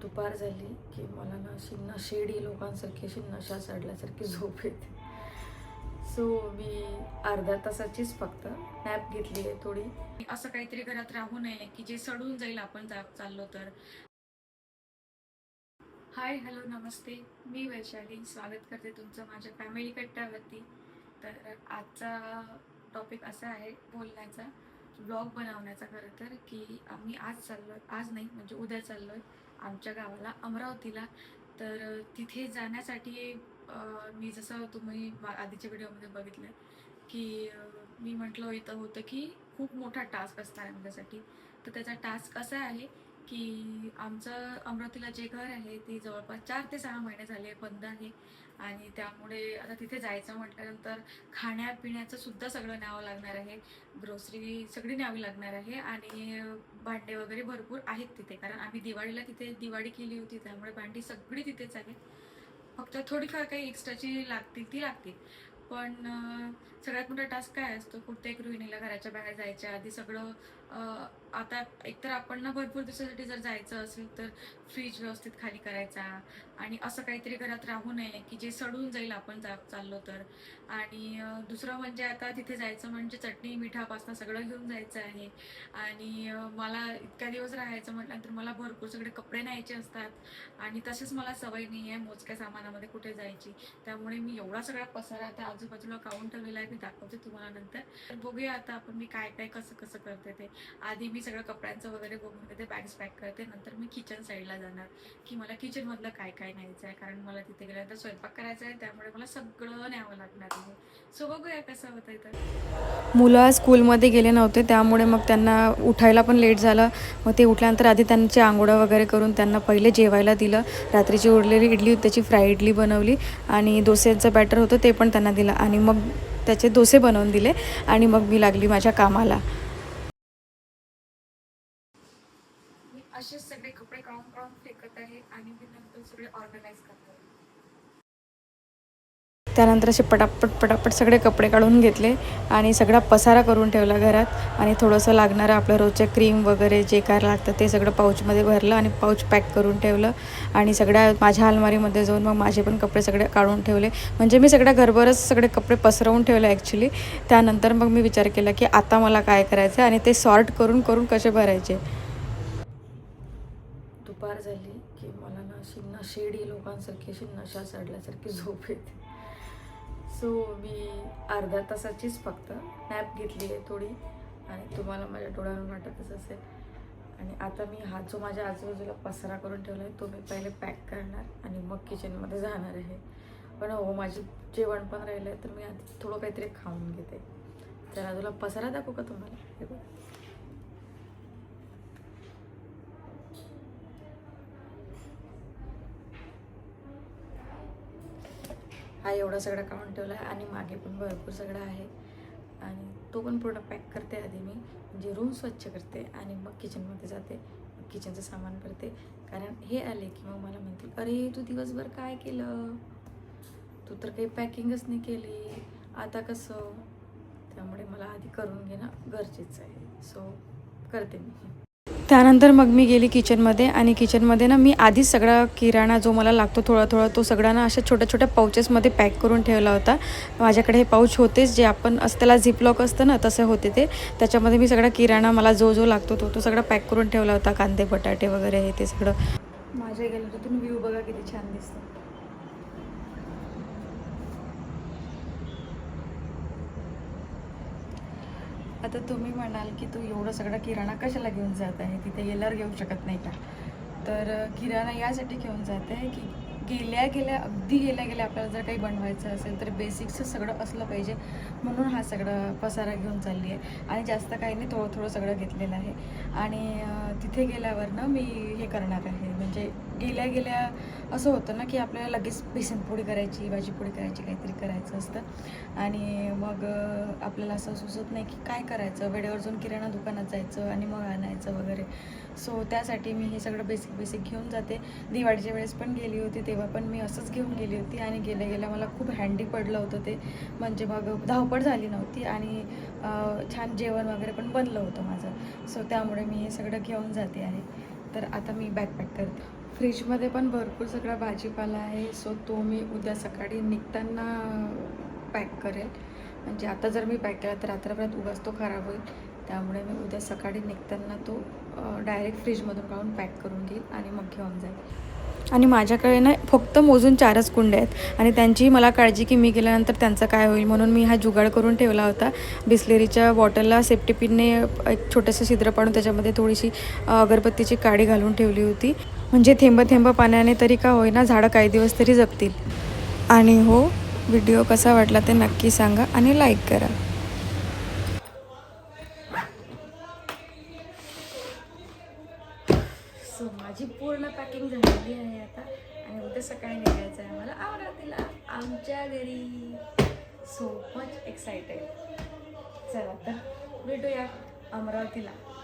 दुपार झाली की मला ना अशी नशेडी लोकांसारखी अशी नशा चढल्यासारखी झोप येते. सो मी अर्ध्या तासाचीच फक्त नॅप घेतली आहे थोडी. असं काहीतरी घरात राहू नये की जे सडून जाईल आपण चाललो तर. हाय, हॅलो, नमस्ते. मी वैशाली स्वागत करते तुमचं माझ्या फॅमिली कट्ट्यावरती. तर आजचा टॉपिक असा आहे बोलण्याचा, ब्लॉग बनवण्याचा. खरं तर की आम्ही आज चाललो आहे, आज नाही म्हणजे उद्या चाललो आहे आमच्या गावाला अमरावतीला. तर तिथे जाण्यासाठी मी जसं तुम्ही आधीच्या व्हिडिओमध्ये बघितलं की मी म्हटलं इथं होतं की खूप मोठा टास्क असणार आहे माझ्यासाठी. तर त्याचा टास्क असा आहे की आमचं अमरावतीला जे घर आहे ते जवळपास 4 ते 6 महिने झाले बंद आहे. आणि त्यामुळे आता तिथे जायचं म्हटल्यानंतर खाण्यापिण्याचं सुद्धा सगळं न्यावं लागणार आहे. ग्रोसरी सगळी न्यावी लागणार आहे आणि भांडे वगैरे भरपूर आहेत तिथे, कारण आम्ही दिवाळीला तिथे दिवाळी केली होती, त्यामुळे भांडी सगळी तिथेच आहेत. फक्त थोडीफार काही एक्स्ट्राची लागतील ती लागतील. पण सगळ्यात मोठा टास्क काय असतो, प्रत्येक गृहिणीला घराच्या बाहेर जायच्या आधी सगळं आता एकतर आपण ना भरपूर दिवसासाठी जर जायचं असेल तर फ्रीज व्यवस्थित खाली करायचा, आणि असं काहीतरी घरात राहू नये की जे सडून जाईल आपण चाललो तर. आणि दुसरं म्हणजे आता तिथे जायचं म्हणजे चटणी मिठापासून सगळं घेऊन जायचं आहे. आणि मला इतक्या दिवस राहायचं म्हटल्यानंतर मला भरपूर सगळे कपडे न्यायचे असतात, आणि तसेच मला सवय नाही आहे मोजक्या सामानामध्ये कुठे जायची. त्यामुळे मी एवढा सगळा पसारा आता आजूबाजूला काढून ठेवलेला आहे, मी दाखवते तुम्हाला नंतर. तर बघूया आता आपण मी काय काय कसं कसं करते ते. आधी मी सगळं कपड्यांचं वगैरे बघून घेते, बॅग्स पॅक करते, नंतर मी किचन साईडला जाणार की मला किचनमधलं काय काय न्यायचं आहे, कारण मला तिथे गेल्यानंतर स्वयंपाक करायचा आहे, त्यामुळे मला सगळं न्यावं लागणार आहे. सो बघूया कसं होतं इथं. मुलं स्कूलमध्ये गेले नव्हते, त्यामुळे मग त्यांना उठायला पण लेट झालं. मग ते उठल्यानंतर आधी त्यांची आंघोळं वगैरे करून त्यांना पहिले जेवायला दिलं. रात्रीची उरलेली इडली होती त्याची फ्राय इडली बनवली, आणि डोस्याचं बॅटर होतं ते पण त्यांना दिलं, आणि मग त्याचे डोसे बनवून दिले, आणि मग मी लागली माझ्या कामाला. मी असेच सगळे कपडे काढून काढून फेकत आहे, आणि मी नंतर सगळे ऑर्गनाईज करते. त्यानंतर असे पटापट पटापट सगळे कपडे काढून घेतले, आणि सगळा पसारा करून ठेवला घरात. आणि थोडंसं लागणारं आपलं रोजचे क्रीम वगैरे जे काय लागतं ते सगळं पाऊचमध्ये भरलं, आणि पाऊच पॅक करून ठेवलं. आणि सगळ्या माझ्या अलमारीमध्ये जाऊन मग माझे पण कपडे सगळे काढून ठेवले. म्हणजे मी सगळ्या घरभरच सगळे कपडे पसरवून ठेवले ॲक्च्युली. त्यानंतर मग मी विचार केला की आता मला काय करायचं, आणि ते सॉर्ट करून करून कसे भरायचे. दुपार झाली की मला ना अशी नशेडी लोकांसारखी अशी नशा चढल्यासारखी झोप येते. सो मी अर्ध्या तासाचीच फक्त नॅप घेतली आहे थोडी, आणि तुम्हाला माझ्या डोळ्यावरून वाटतच असेल. आणि आता मी हा जो माझ्या आजूबाजूला पसारा करून ठेवला आहे तो मी पहिले पॅक करणार, आणि मग किचनमध्ये जाणार आहे. पण हो, माझी जेवण पण राहिलं आहे, तर मी आधी थोडं काहीतरी खाऊन घेते. तर तुला पसारा दाखवू का तुम्हाला? हे बघ, हा एवढा सगळा काढून ठेवला आहे, आणि मागे पण भरपूर सगळं आहे, आणि तो पण पूर्ण पॅक करते आधी मी. म्हणजे रूम स्वच्छ करते, आणि मग किचनमध्ये जाते, किचनचं सामान करते. कारण हे आले की मग मला म्हणतील, अरे तू दिवसभर काय केलं, तू तर काही पॅकिंगच नाही केली, आता कसं. त्यामुळे मला आधी करून घेणं गरजेचं आहे. सो करते मी. त्यानंतर मग मी गेली किचनमध्ये, आणि किचनमध्ये ना मी आधीच सगळा किराणा जो मला लागतो थोडा थोडा तो सगळा ना अशा छोट्या छोट्या पाउचेसमध्ये पॅक करून ठेवला होता. माझ्याकडे हे पाऊच होतेच, जे आपण त्याला झिपलॉक असतं ना तसे होते ते. त्याच्यामध्ये मी सगळा किराणा मला जो जो लागतो तो सगळा पॅक करून ठेवला होता. कांदे बटाटे वगैरे हे ते सगळं. माझ्या गॅलरीतून व्ह्यू बघा किती छान दिसतं. आता तुम्ही म्हणाल की तू एवढं सगळा किराणा कशाला घेऊन जात आहे, तिथे गेल्यावर घेऊ शकत नाही का? तर किराणा यासाठी घेऊन जाते की अगदी गेल्या आपल्याला जर काही बनवायचं असेल तर बेसिक्सचं सगळं असलं पाहिजे, म्हणून हा सगळा पसारा घेऊन चालली आहे. आणि जास्त काही नाही, थोडं थोडं सगळं घेतलेलं आहे. आणि तिथे गेल्यावर ना मी हे करणार आहे, म्हणजे गेल्या असं होतं ना की आपल्याला लगेच बेसनपोळी करायची, भाजीपोळी करायची, काहीतरी करायचं असतं. आणि मग आपल्याला असं सुचत नाही की काय करायचं, वेळेवर जाऊन किराणा दुकानात जायचं आणि मग आणायचं वगैरे. सो त्यासाठी मी हे सगळं बेसिक घेऊन जाते. दिवाळीच्या वेळेस पण गेली होती तेव्हा पण मी असंच घेऊन गेली होती, आणि गेल्या मला खूप हँडी पडलं होतं ते. म्हणजे मग धावपळ झाली नव्हती, आणि छान जेवण वगैरे पण बनलं होतं माझं. सो त्यामुळे मी हे सगळं घेऊन जाते आहे. तर आता मी बॅग पॅक करते. फ्रीजमध्ये पण भरपूर सगळा भाजीपाला आहे, सो तो मी उद्या सकाळी निघताना पॅक करेल. म्हणजे आता जर मी पॅक केला तर रात्रभरात उगाच तो खराब होईल. त्यामुळे मी उद्या सकाळी निघताना तो डायरेक्ट फ्रीजमधून काढून पॅक करून घेईल आणि मग घेऊन जाईल. आणि माझ्याकडे ना फक्त मोजून 4च कुंड्या आहेत आणि त्यांचीही मला काळजी की मी गेल्यानंतर त्यांचं काय होईल, म्हणून मी हा जुगाड करून ठेवला होता. बिस्लेरीच्या बॉटलला सेफ्टी पिनने एक छोटंसं छिद्र पाडून त्याच्यामध्ये थोडीशी अगरबत्तीची काडी घालून ठेवली होती. म्हणजे थेंब थेंब पाण्याने तरी का होईना झाडं काही दिवस तरी जगतील. आणि हो, व्हिडिओ कसा वाटला ते नक्की सांगा आणि लाईक करा. सो माझी पूर्ण पॅकिंग झालेली आहे आता आणि उद्या सकाळी निघायचं आहे मला अमरावतीला, आमच्या घरी. So much excited. चला तर भेटूया अमरावतीला.